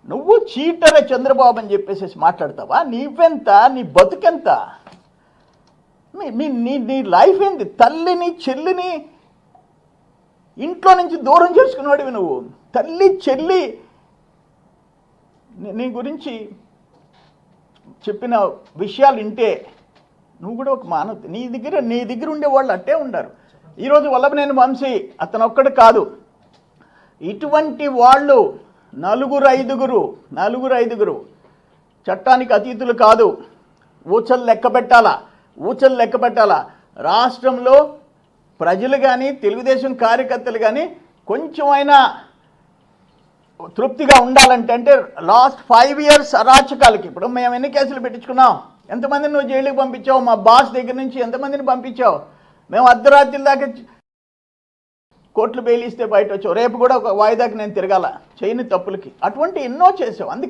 నువ్వు చీటరే చంద్రబాబు అని చెప్పేసి మాట్లాడతావా? నీవెంత, నీ బతుకెంత, నీ లైఫ్ ఏంది? తల్లిని చెల్లిని ఇంట్లో నుంచి దూరం చేసుకునేవాడివి నువ్వు. తల్లి చెల్లి నీ గురించి చెప్పిన విషయాలు వింటే నువ్వు కూడా ఒక మానవ. నీ దగ్గర ఉండేవాళ్ళు అట్టే ఉండారు. ఈరోజు వల్లభనేని వంశీ అతను ఒక్కడు కాదు, ఇటువంటి వాళ్ళు నలుగురు ఐదుగురు చట్టానికి అతీతులు కాదు. ఊచలు లెక్క పెట్టాలా. రాష్ట్రంలో ప్రజలు కానీ తెలుగుదేశం కార్యకర్తలు కానీ కొంచెమైనా తృప్తిగా ఉండాలంటే అంటే లాస్ట్ 5 years అరాచకాలకి ఇప్పుడు మేము ఎన్ని కేసులు పెట్టించుకున్నాం? ఎంతమందిని నువ్వు జైలుకి పంపించావు? మా బాస్ దగ్గర నుంచి ఎంతమందిని పంపించావు? మేము అర్ధరాత్రి దాకా కోర్టులు బెయిల్ ఇస్తే బయట వచ్చావు. రేపు కూడా ఒక వాయిదాకి నేను తిరగాల చేయని తప్పులకి. అటువంటి ఎన్నో చేసావు. అందుకే